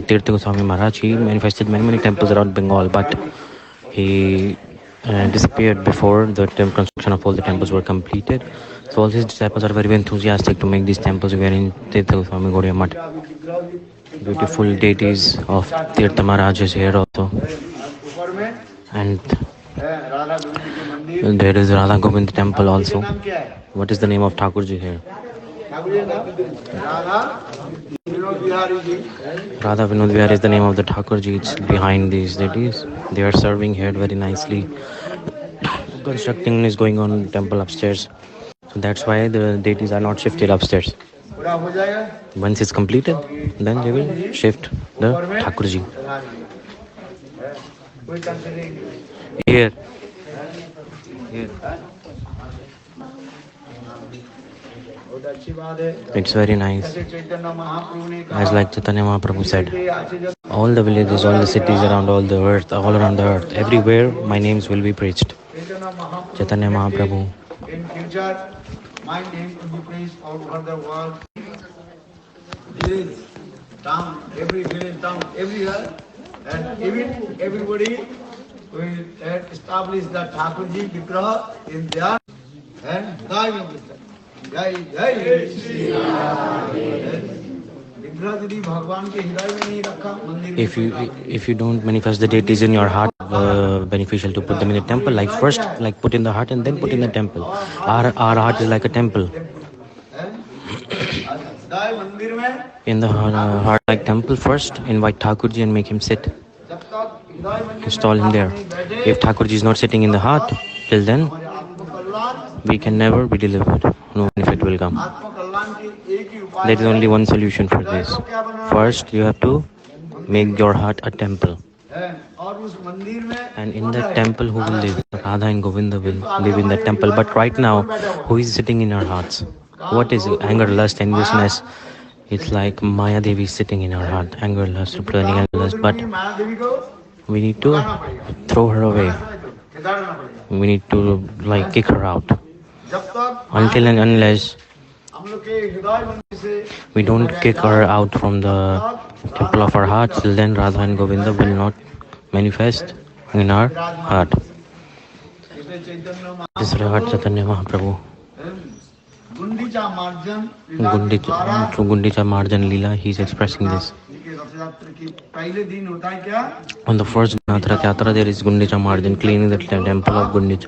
Tirtha Goswami Maharaj, he manifested many temples around Bengal, but he disappeared before the construction of all the temples were completed. So all his disciples are very enthusiastic to make these temples. We are in Tirtha Goswami Gaudiya Math. Beautiful deities of Tirtha Maharaj is here also. And there is Radha Govind temple also. What is the name of Thakurji here? Radha Vinod Vihar is the name of the Thakurji. It's behind these deities. They are serving here very nicely. Constructing is going on in the temple upstairs. So that's why the deities are not shifted upstairs. Once it's completed, then they will shift the Thakurji. Here. It's very nice. As like Chaitanya Mahaprabhu said, all the villages, all the cities around all the earth, all around the earth, everywhere my names will be preached. Chaitanya Mahaprabhu. In future, my name will be preached all over the world. Village, town, every village, town, everywhere. And even everybody will establish the Thakurji Vigraha in their and Jai Jai Jai Shri Ram. If you don't manifest the deities in your heart, beneficial to put them in the temple. Like first, like put in the heart and then put in the temple. Our heart is like a temple. In the heart like temple, first invite Thakurji and make him sit. Install him there. If Thakurji is not sitting in the heart, till then we can never be delivered. No benefit will come. There is only one solution for this. First, you have to make your heart a temple. And in that temple, who will live? Radha and Govinda will live in that temple. But right now, who is sitting in our hearts? What is it? Anger, lust, enviousness? It's like Maya Devi sitting in our heart. Anger, lust, returning anger, lust. But we need to throw her away. We need to like kick her out. Until and unless we don't kick her out from the temple of our hearts, then Radha and Govinda will not manifest in our heart. This regard Chaitanya Mahaprabhu. Through Gundicha Marjan Leela, he is expressing this. On the first Rath Yatra, there is Gundicha Marjan, cleaning the temple of Gundicha.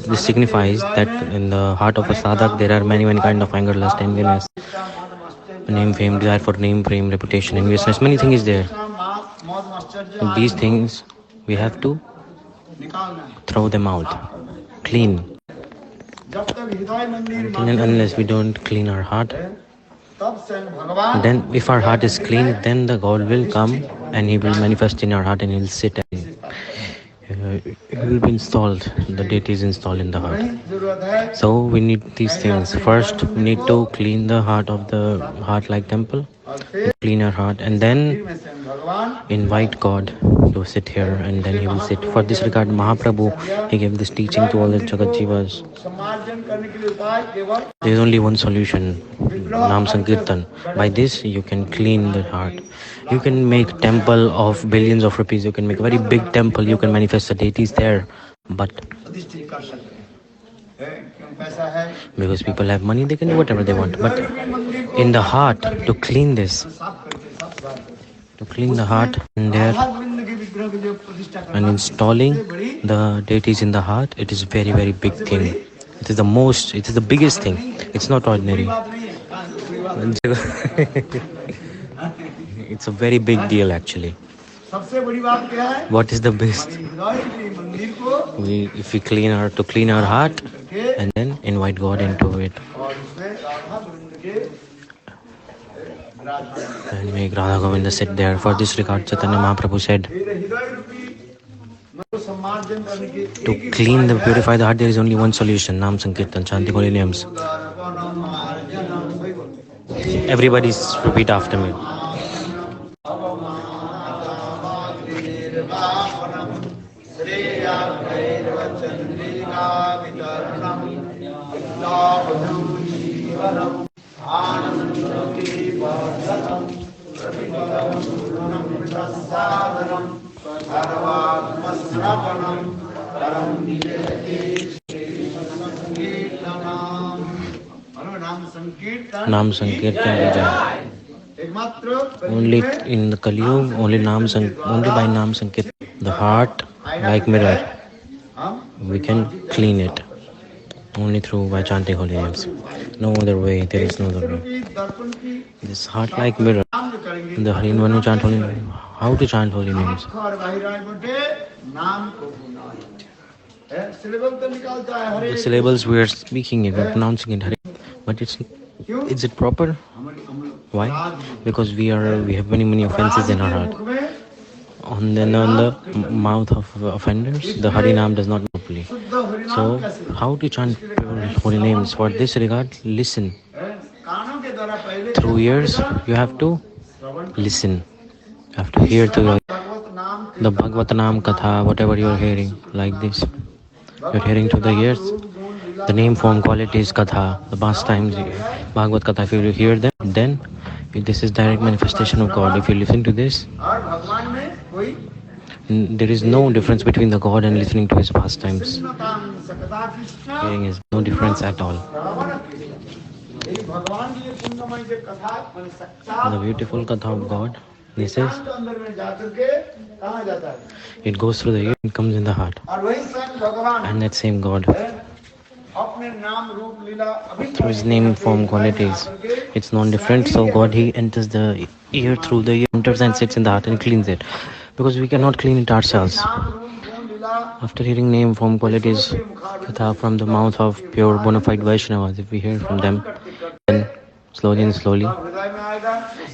This signifies that in the heart of a sadhak there are many kind of anger, lust, enviness, name, fame, desire for name, fame, reputation, enviousness. Many things is there. These things we have to throw them out, clean. Until and unless we don't clean our heart, then if our heart is clean, then the God will come and He will manifest in our heart and He will sit and it will be installed, the deity is installed in the heart. So we need these things. First, we need to clean the heart of the heart-like temple, clean our heart, and then invite God to sit here, and then He will sit. For this regard, Mahaprabhu, He gave this teaching to all the Jagat Jivas. There is only one solution, Nam Sankirtan. By this, you can clean the heart. You can make temple of billions of rupees. You can make a very big temple. You can manifest the deities there. But because people have money, they can do whatever they want. But in the heart, to clean this, to clean the heart and there, and installing the deities in the heart, it is very big thing. It is the biggest thing. It's not ordinary. It's a very big deal actually. What is the best? If we clean our heart and then invite God into it. And make Radha Govinda sit there. For this regard, Chaitanya Mahaprabhu said, to clean the purify the heart, there is only one solution, Nam Sankirtan, Chanti Holy names. Everybody repeat after me. Naam Sankirtan की जाए. Only in the Kali Yuga, only by Naam Sankirtan, the heart like mirror, we can clean it. Only through by chanting holy names. No other way. There is no other way. This heart like mirror. The when you chant holy names, how to chant holy names? The syllables we are speaking it, we are pronouncing it, but is it proper? Why? Because we have many offenses in our heart. On the mouth of offenders, the Hari Nam does not properly. So, how to chant holy names? For this regard, listen. Through ears, you have to listen. You have to hear the Bhagavatanam Katha, whatever you are hearing, like this. You are hearing through the ears. The name, form, qualities, Katha, the pastimes, Bhagavad Katha. If you hear them, then this is direct manifestation of God. If you listen to this, there is no difference between the God and listening to his pastimes. Hearing is no difference at all. The beautiful Katha of God, this is, it goes through the ear and comes in the heart. And that same God, through his name, form, qualities, it's non-different. So God, he enters the ear through the ear, enters and sits in the heart and cleans it. Because we cannot clean it ourselves. After hearing name, form, qualities, Katha from the mouth of pure bona fide Vaishnavas, if we hear from them, then slowly and slowly,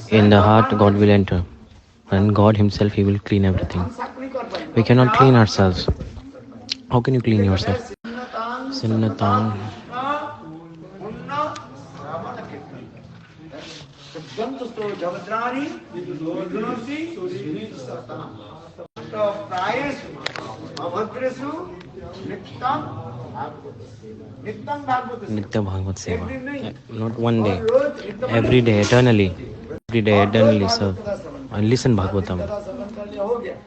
in the heart God will enter. And God himself, he will clean everything. We cannot clean ourselves. How can you clean yourself? Sinnatan. Nitya Bhagavad Seva. Not one day. Every day, eternally. Every day, eternally serve. And listen Bhagavatam.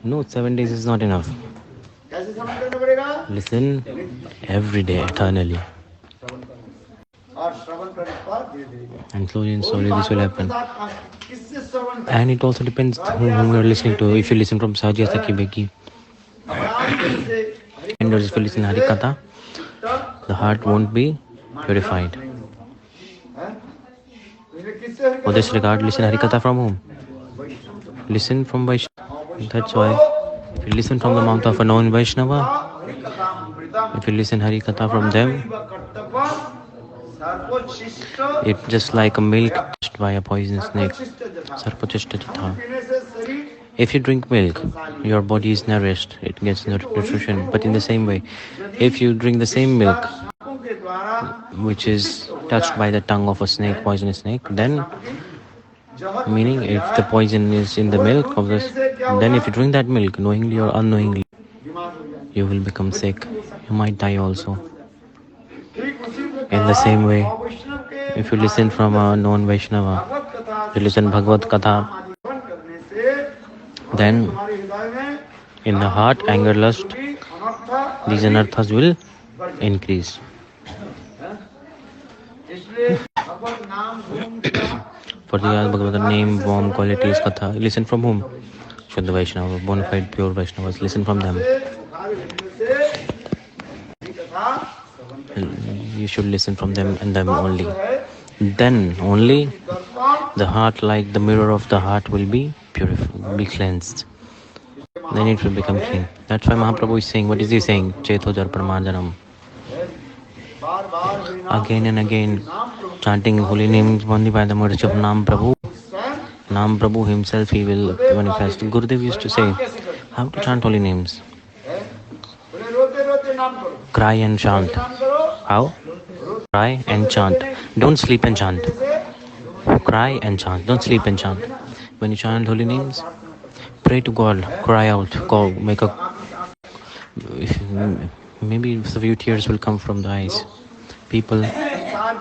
No, 7 days is not enough. Listen every day, eternally. And slowly this will happen. And it also depends whom you are listening to. If you listen from Sahaja Sakhi Beki, and if you listen Hari Katha, the heart won't be purified. For this regard, listen Hari Katha from whom? Listen from Vaishnava. That's why, if you listen from the mouth of a non-Vaishnava, if you listen Hari Katha from them, it's just like a milk touched by a poisonous snake. If you drink milk, your body is nourished, it gets nutrition. But in the same way, if you drink the same milk, which is touched by the tongue of a snake, poisonous snake, then, meaning if the poison is in the milk of this, then if you drink that milk, knowingly or unknowingly, you will become sick. You might die also. In the same way, if you listen from a non-Vaishnava, you listen Bhagavad Katha, then in the heart, anger, lust, these anarthas will increase. For the Bhagavad name, form, qualities, Katha, listen from whom? Shuddha Vaishnava, bona fide pure Vaishnavas, listen from them. You should listen from them and them only. Then only the heart, like the mirror of the heart, will be purified, will be cleansed. Then it will become clean. That's why Mahaprabhu is saying, what is he saying? Cheto jar paramarjanam. Again and again, chanting holy names only by the mercy of Nam Prabhu. Nam Prabhu himself, he will manifest. Gurudev used to say, how to chant holy names? Cry and chant. How? Cry and chant. Don't sleep and chant. Cry and chant. Don't sleep and chant. When you chant holy names, pray to God. Cry out. Call. Make a. Maybe a few tears will come from the eyes. People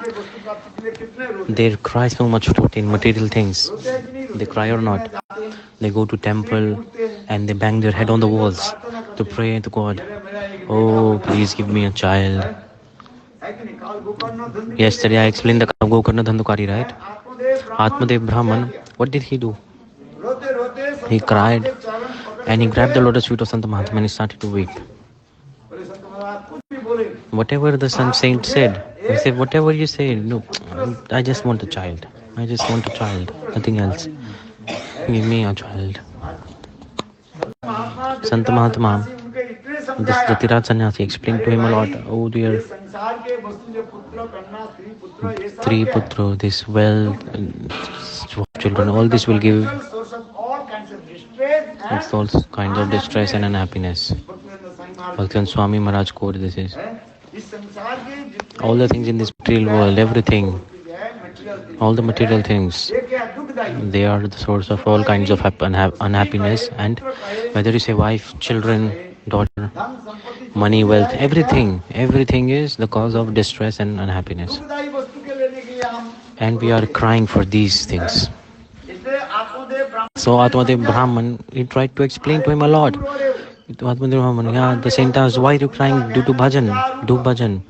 के वस्तु प्राप्ति के लिए कितने रोते They cry so much to attain material things. रोते हैं कि नहीं रोते? They cry or not. जाते हैं, They go to temple and they bang their head on the walls to pray to God. Oh, please give me a child. है कि नहीं? काल गोकर्ण धंधे Yesterday I explained the Gokarna Dhandukari, right? Atmadev Brahman, what did he do? रोते रोते He cried के चरण पकड़ and he grabbed the lotus feet of Sant Mahatma and he started to weep. बोले संत महाराज कुछ भी बोले Whatever the Sant Saint said, he said, whatever you say, no, I just want a child. I just want a child, nothing else. Give me a child. Sant Mahatma, उनके इतने this समझाया Jatiraj Sannyasi explained to him a lot. Oh ये dear, संसार के वस्तु जो पुत्र कन्या स्त्री पुत्र ये सब three क्या है? putra, this wealth, children, all this will give Source of all kinds of distress and it's all kinds of distress and unhappiness. Bhaktivedanta Swami Maharaj Bhaktivinoda Swami Maharaj quote this is. हैं, इस संसार के जितने All the things in this material world, everything, चीजें हैं, material things all the हैं, material things, ये क्या दुखदायी they are the source of all kinds of unhappiness. And whether you say wife, children, daughter, धन संपत्ति money, wealth, everything is the cause of distress and unhappiness. दुखदायी वस्तु के लेने के लिए हम And we are crying for these things. इसलिए आत्मदेव ब्राह्मण So Atmadev Brahman, he tried to explain to him a lot. To Atmadev Brahman, yeah, the saint asked, why are you crying? Do bhajan, do bhajan.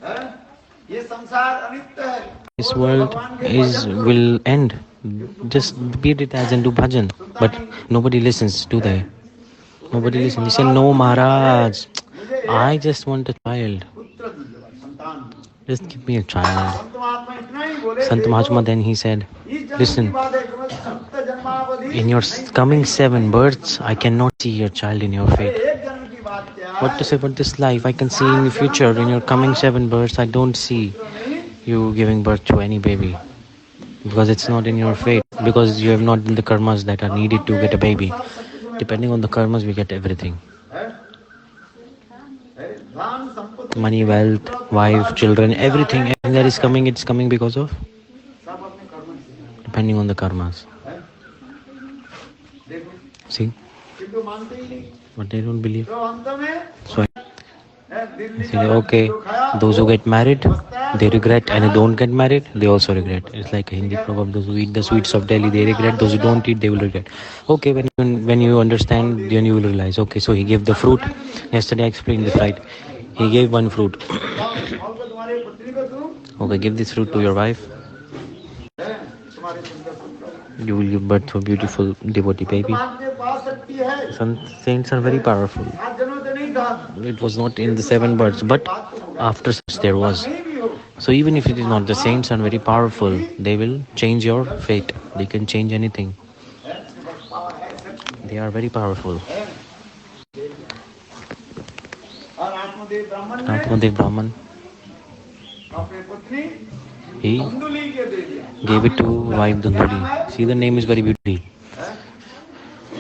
हैं, ये संसार अनित्य है This world will end. Just beat it as and do bhajan. But nobody listens, do they? Nobody listens. He said, no, Maharaj. I just want a child. पुत्र दीजिए, संतान Just give me a child. संत महात्मा इतना ही बोले Sant Mahatma then he said, इस जन्म की listen, बात है केवल सप्त जन्मावधि in your coming 7 births, I cannot see your child in your fate. एक जन्म की बात क्या है What to say about this life? I can see in the future, in your coming 7 births, I don't see you giving birth to any baby. Because it's not in your fate. Because you have not done the karmas that are needed to get a baby. Depending on the karmas, we get everything. धन संपत्ति Money, wealth, wife, children, everything that is coming, it's coming because of? सब अपने कर्म से Depending on the karmas. है देखो See? किंतु मानते ही नहीं But they don't believe. तो अंत में So Delhi I say, okay, those who get married, they regret, and who don't get married, they also regret. It's like a Hindi proverb, those who eat the sweets of Delhi, they regret, those who don't eat, they will regret. Okay, when you understand, then you will realize, okay, so he gave the fruit. Yesterday I explained this, right? He gave one fruit. तुम्हारे पत्नी को तू Okay, give this fruit to your wife. तुम्हारे सुंदर पुत्र You will give birth to a beautiful devotee baby. आपके पास शक्ति है Some saints are very powerful. आज जन्म से नहीं था It was not in the 7 births, but after such there was. नहीं भी हो So even if it is not, the saints are very powerful. They will change your fate. They can change anything. They are very powerful. और आत्मदेव ब्राह्मण ने Atmadev Brahman, अपनी पत्नी he Dhundhuli के दे दिया gave it to wife Dunduli. See, the name is very beautiful.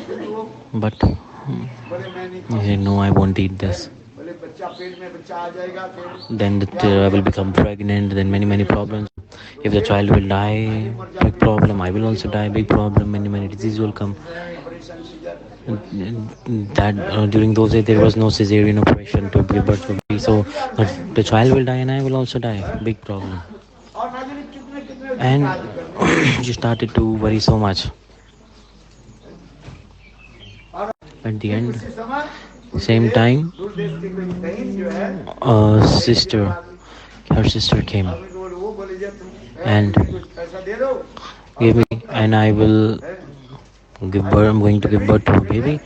फिर वो But बोले मैं नहीं he said, no, I won't eat this. बोले बच्चा पेट में बच्चा आ जाएगा फिर Then I will become pregnant. Then many problems. If the child will die, big problem. I will also die, big problem. Many diseases will come. Operation caesar That during those days there was no cesarean operation to give birth to baby. So the child will die and I will also die. Big problem. और ना जाने कितने कितने And she started to worry so much. और At the end, उसी समय same time, दूर देश की कोई बहन जो है her sister came आदमी को बोले वो बोले जे तुम And- कुछ पैसा दे दो gave me, and I will give birth. I'm going to give birth to a baby.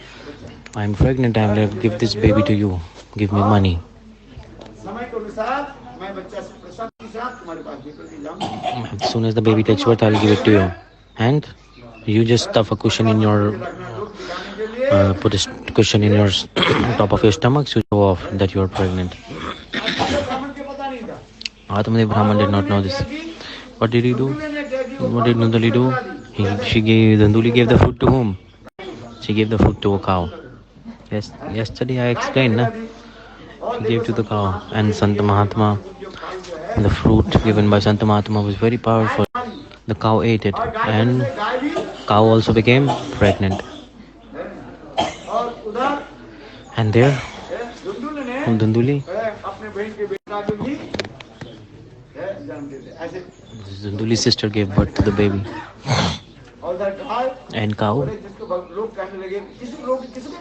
I'm pregnant. I will give this baby to you. Give me money. समय के अनुसार मैं बच्चा से प्रसाद के साथ तुम्हारे पास लेकर के जाऊंगा As soon as the baby takes birth, I'll give it to you. And you just stuff a cushion in your, लगना दुख दिलाने के लिए put a cushion in your top of your stomach to show off that you are pregnant. ब्राह्मण के पता नहीं था Atmadev Brahman did not know this. What did he do? What did Nandali do? Danduli gave the fruit to whom? She gave the fruit to a cow. Yes, yesterday I explained, na? She gave to the cow. And Sant Mahatma, the fruit given by Sant Mahatma was very powerful. The cow ate it, and गाय भी cow also became pregnant. और उधर And there, धुंधुल ने Danduli, अपने बहन के बेटा को भी जन्म देते ऐसे। Zunduli's sister gave birth to the baby. और गाय And cow. बोले जिसको लोग कहने लगे, किसी को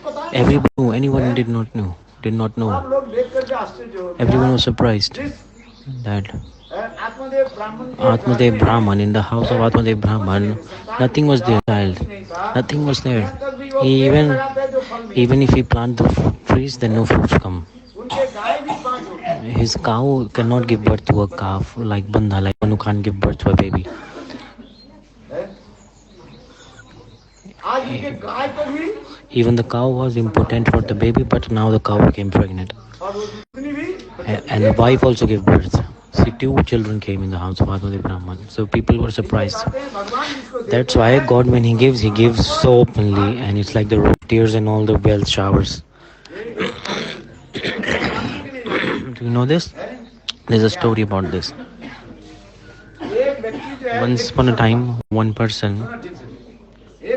पता है Everybody knew. Anyone did not know. Did not know. आप लोग देख करके आश्चर्य हो गया। Everyone was surprised that Atmadev Brahman, in the house of Atmadev Brahman, nothing was there, child. Nothing was there. Even if he plant the trees, then no fruits come. His cow cannot give birth to a calf like Bandha, like one who can't give birth to a baby. Even the cow was impotent for the baby, but now the cow became pregnant. And the wife also gave birth. See, 2 children came in the house of Atmadev Brahman. So people were surprised. That's why God, when He gives so openly, and it's like the tears and all the wealth showers. Do you know this? There's a story about this. Once upon a time, one person, he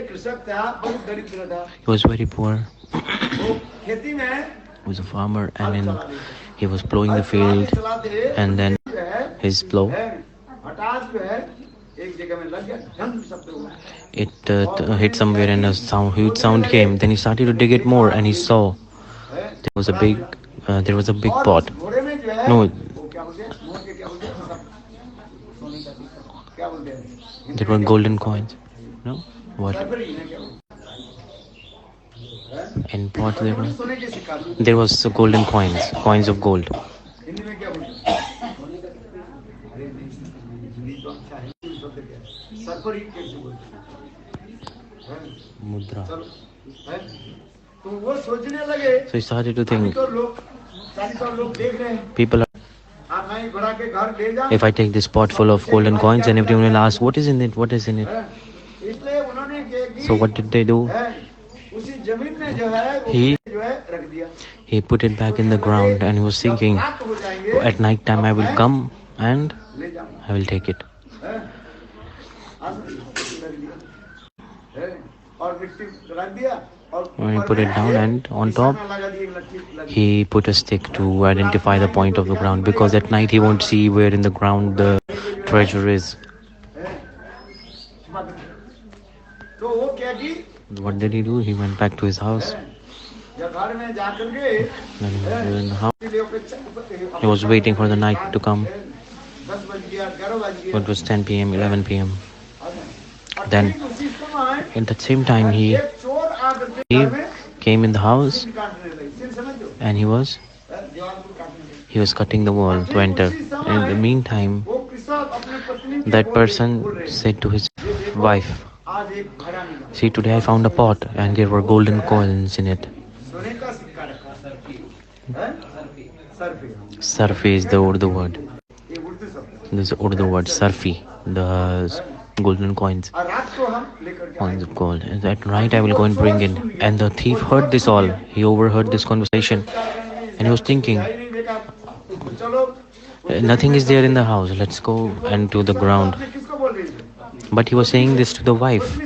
was very poor. He was a farmer, and then he was plowing the field, and then his plow, it hit somewhere, and a huge sound came. Then he started to dig it more, and he saw there was a big pot. No, there were golden coins. No, what? In pot there was golden coins of gold. Mudra. So he started to think, people are, if I take this pot full of golden coins, and everyone will ask, what is in it? What is in it? So what did they do? He put it back in the ground, and he was thinking, at night time I will come and I will take it. When he put it down, and on top he put a stick to identify the point of the ground, because at night he won't see where in the ground the treasure is. What did he do? He went back to his house. He was waiting for the night to come. It was 10 p.m., 11 p.m. Then, at the same time, he came in the house, and he was cutting the wall to enter. In the meantime, that person said to his wife, see, today I found a pot, and there were golden coins in it. Sarfi is the Urdu word. This is Urdu word, Sarfi, the golden coins of gold. And at night I will go and bring it. And the thief heard this all. He overheard this conversation, and he was thinking, nothing is there in the house. Let's go and to the ground. But he was saying this to the wife,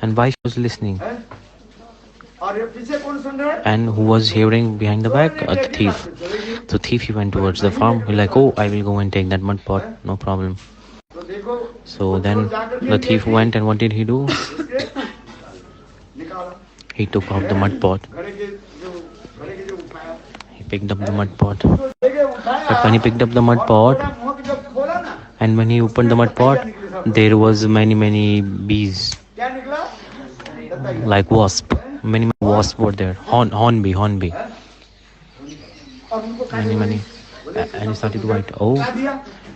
and wife was listening. And who was hearing behind the back? A thief. So thief, he went towards the farm. He like, oh, I will go and take that mud pot. No problem. So then the thief went, and what did he do? He took out the mud pot. He picked up the mud pot. But when he picked up the mud pot, and when he opened the mud pot, there was many bees, like wasp. Many wasps were there. Hornbee. Many. And he started to write, oh,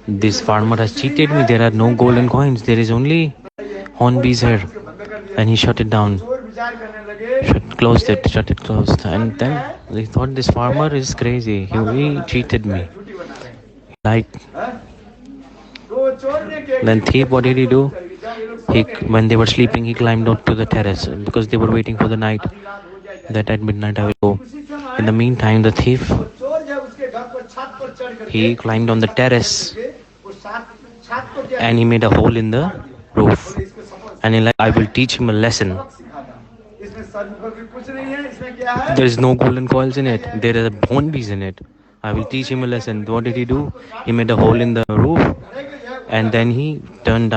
this farmer has cheated me. There are no golden coins. There is only hornbees here. And he shut it down. Closed it. And then they thought this farmer is crazy. He cheated me. Like, then thief, what did he do? When they were sleeping, he climbed up to the terrace, because they were waiting for the night, that at midnight I will go. In the meantime, the thief, he climbed on the terrace, and he made a hole in the roof, and he like, I will teach him a lesson. There is no golden coins in it. There are hornbees in it. I will teach him a lesson. What did he do? He made a hole in the roof, and then he turned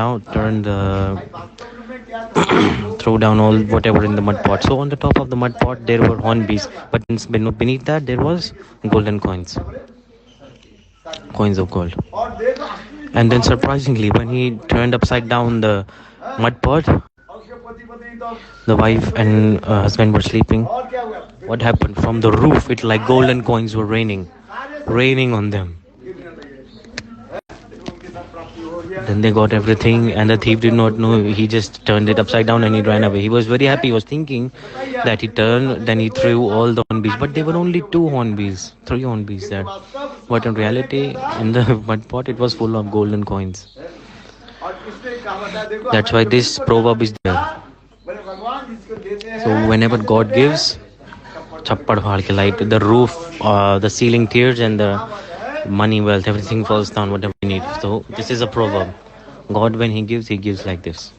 throw down all whatever in the mud pot. So on the top of the mud pot there were hornbees, but beneath that there was golden coins of gold. And then surprisingly, when he turned upside down the mud pot, the wife and husband were sleeping. What happened? From the roof, it like golden coins were raining on them. Then they got everything, and the thief did not know. He just turned it upside down and he ran away. He was very happy. He was thinking that he turned, then he threw all the hornbees, but there were only three hornbees there. But in reality, in the mud pot, it was full of golden coins. That's why this proverb is there. So whenever God gives, chappad phad ke light, the roof, the ceiling tears, and the money, wealth, everything falls down, whatever we need. So this is a proverb. God, when he gives like this.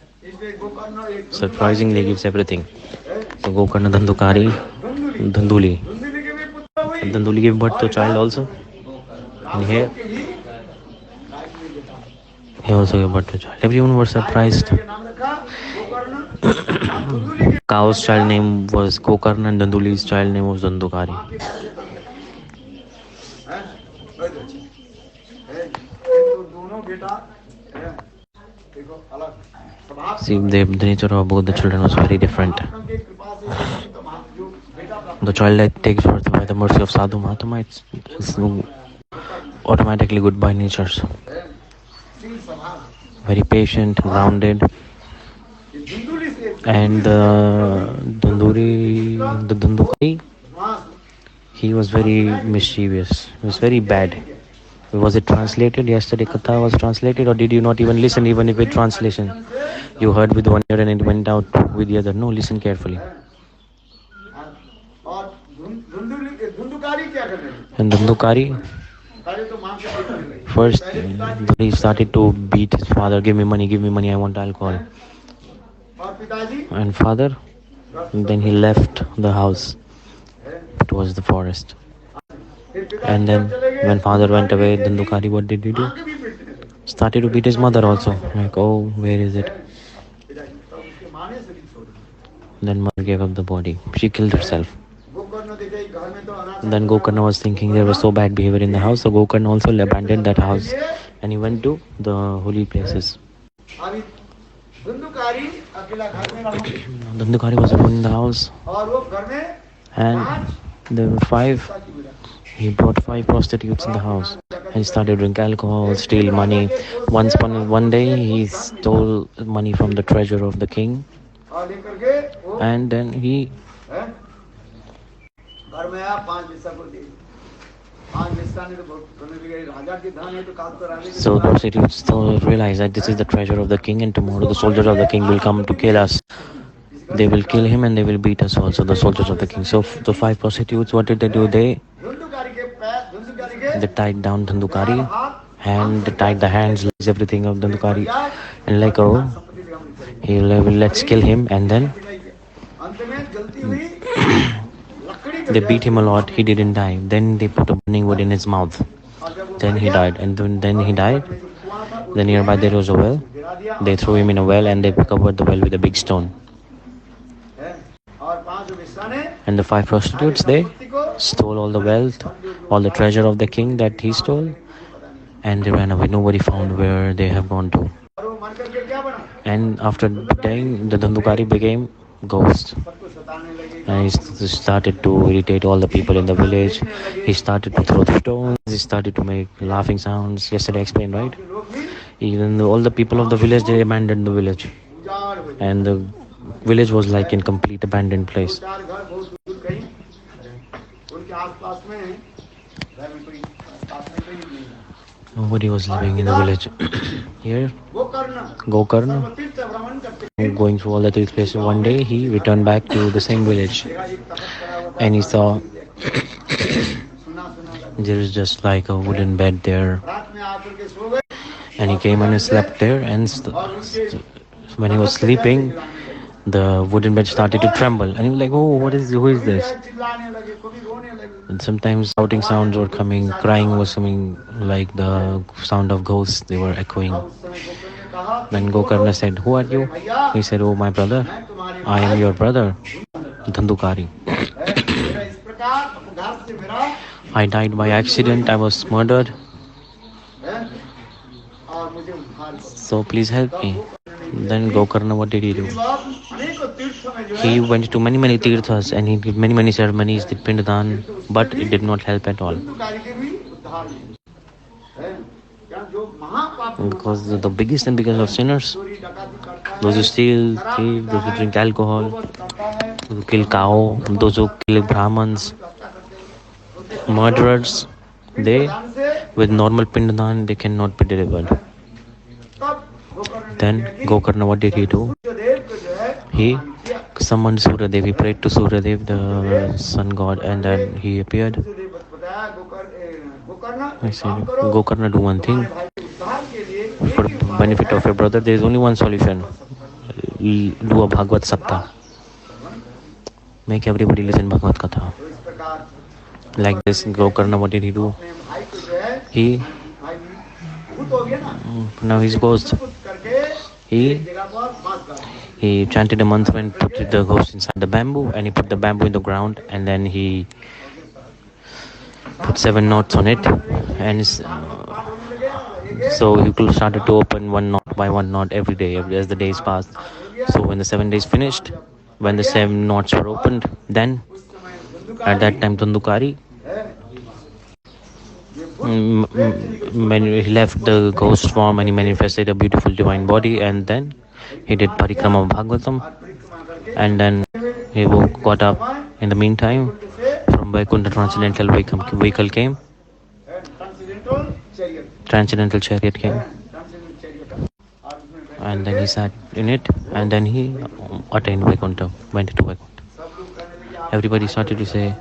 Surprisingly, he gives everything. So Gokarna Dandukari, Danduli. Danduli gave birth to a child also. And here, he also gave birth to a child. Everyone was surprised. Cow's child name was Gokarna and Danduli's child name was Dandukari. See, the nature of both the children was very different. The child that takes birth by the mercy of Sadhu Mahatma, it's automatically good by natures. Very patient, grounded. And the Dandukari, he was very mischievous. He was very bad. Was it translated? Yesterday Katha was translated, or did you not even listen, even if with translation? You heard with one ear and it went out with the other. No, listen carefully. And Dandukari, first he started to beat his father. Give me money, I want alcohol. And father, then he left the house towards the forest. And then when father went away, Dandukari, what did he do? Started to beat his mother also. Like, oh, where is it? Then mother gave up the body. She killed herself. Then Gokarna was thinking there was so bad behavior in the house, so Gokarna also abandoned that house and he went to the holy places. Dandukari was alone in the house, and there were 5. He brought 5 prostitutes in the house and he started drinking alcohol, steal money. One day he stole money from the treasure of the king, and then he so prostitutes realize that this is the treasure of the king, and tomorrow the soldiers of the king will come to kill us. They will kill him and they will beat us also, the soldiers of the king. So the 5 prostitutes, what did they do? They tied down Dandukari and they tied the hands, legs, everything of Dandukari, and like, oh, let's kill him. And then they beat him a lot. He didn't die. Then they put a burning wood in his mouth. Then he died. And then he died. Then nearby there was a well. They threw him in a well and they covered the well with a big stone. And the 5 prostitutes, they stole all the wealth, all the treasure of the king that he stole, and they ran away. Nobody found where they have gone to. And after dying, the Dandukari became ghost. And he started to irritate all the people in the village. He started to throw stones. He started to make laughing sounds. Yesterday I explained, right? Even all the people of the village, they abandoned the village. And the village was like in complete abandoned place. Nobody was living in the village. Here, Gokarna, going through all the 3 places. One day he returned back to the same village and he saw there is just like a wooden bed there, and he came and he slept there, and when he was sleeping, the wooden bed started to tremble, and he was like, "Oh, who is this?" चिल्लाने लगे, कभी रोने लगे। And sometimes shouting sounds were coming, crying was coming, like the sound of ghosts. They were echoing. अब उस समय गोकर्ण ने कहा, Then Gokarna said, "Who are you?" He said, "Oh, my brother. मैं तुम्हारे I am your brother, Dhandukari. मेरा इस प्रकार अपघात से मेरा I died by accident. I was murdered. और मुझे उद्धार करो। So please help me." Then Gokarna, what did he do? अनेकों तीर्थों में जो है He went to many tirthas and he did many ceremonies, did Pindadan, but it did not help at all. धंधुकारी के भी उद्धार नहीं है। क्या जो महापाप Because the biggest and biggest of sinners, चोरी डकैती करता है, those who steal, thief, those who drink alcohol, those who kill cow, those who kill Brahmins, murderers, they, with normal Pindadan, they cannot be delivered. Then Gokarna, what did he do? He summoned Suryadev. He prayed to Suryadev, the sun god, and then he appeared. I said, Gokarna, do one thing. For the benefit of your brother, there is only one solution. Do a Bhagavad Sapta. Make everybody listen Bhagavad Katha. Like this, Gokarna, what did he do? He, now he's ghost. He chanted a mantra and put the ghost inside the bamboo, and he put the bamboo in the ground, and then he put 7 knots on it, and so he started to open 1 knot by 1 knot every day as the days passed. So when the 7 days finished, when the 7 knots were opened, then at that time Dhandukari, when he left the ghost form and he manifested a beautiful divine body, and then he did Parikrama of Bhagavatam, and then he got up. In the meantime, from Vaikuntha transcendental vehicle came, transcendental chariot came, and then he sat in it, and then he attained Vaikuntha, went to Vaikuntha. Everybody started to say,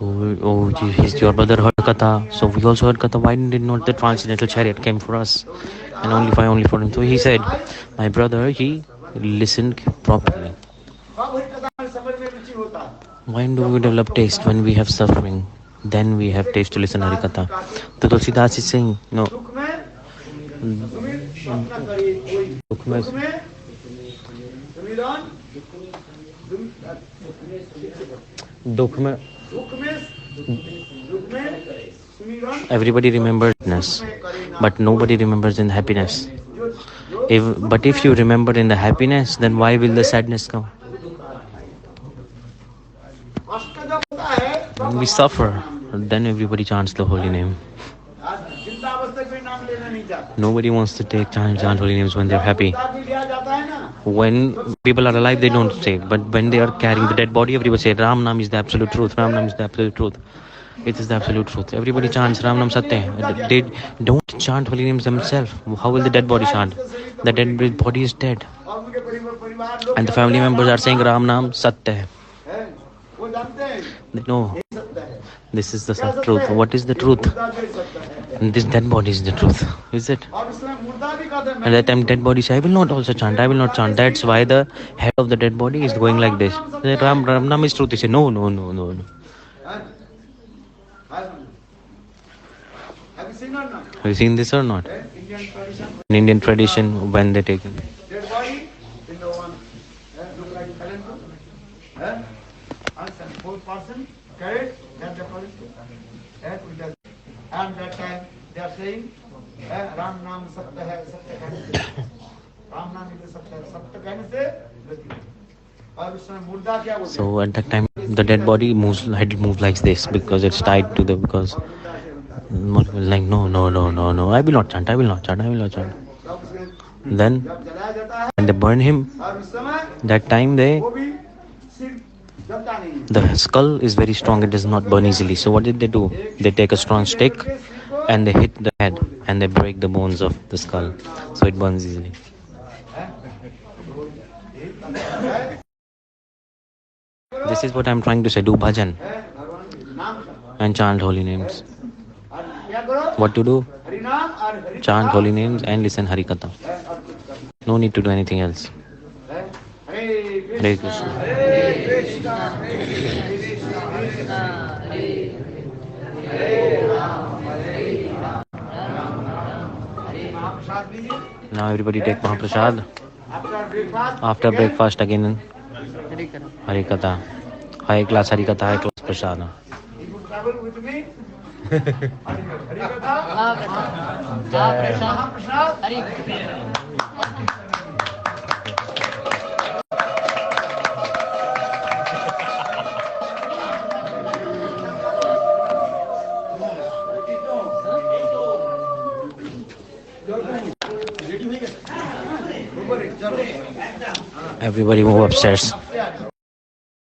oh, he's your brother heard Katha, so we also heard Katha. Why did not the transcendental chariot came for us, and only for him? So he said, my brother, he listened properly. When do we develop taste? When we have suffering, then we have taste to listen Hari Katha. So Tulsidas is saying, no. Everybody remembers happiness, but nobody remembers in happiness. But if you remember in the happiness, then why will the sadness come? When we suffer, then everybody chants the holy name. Nobody wants to chant holy names when they're happy. When people are alive, they don't say. But when they are carrying the dead body, everybody say, Ram Nam is the absolute truth. Ram Nam is the absolute truth. It is the absolute truth. Everybody chants Ram Nam Satya. They don't chant holy names themselves. How will the dead body chant? The dead body is dead. And the family members are saying Ram Nam Satya. No, this is the truth. What is the truth? And this dead body is the truth. Is it? At that time, dead body say, I will not also chant. I will not chant. That's why the head of the dead body is going like this. Ram Nam is truth. He say, no. Have you seen this or not? In Indian tradition, when they take it. Dead body in the one look like calendar. And some whole person carried that the body. And that time they are saying Ram Nam Satya hai, Satya hai. Ram Nam is Satya, Satya कहने से गति. और उसमें मुर्दा क्या बोलते हैं? So at that time, the dead body head moves like this because it's tied to the because. Like no. I will not chant. Then when they burn him, that time the skull is very strong. It does not burn easily. So what did they do? They take a strong stick and they hit the head and they break the bones of the skull, so it burns easily. This is what I'm trying to say. Do bhajan and chant holy names. What to do? Chant holy names and listen Hari Katha. No need to do anything else. Hare Krishna. Now everybody take Mahaprasad. After breakfast, After breakfast again, Harikatha. Harikatha. High class Harikatha, high class Prasada. you will travel with me. Harikatha, Mahaprasad. Mahaprasad. Everybody move upstairs.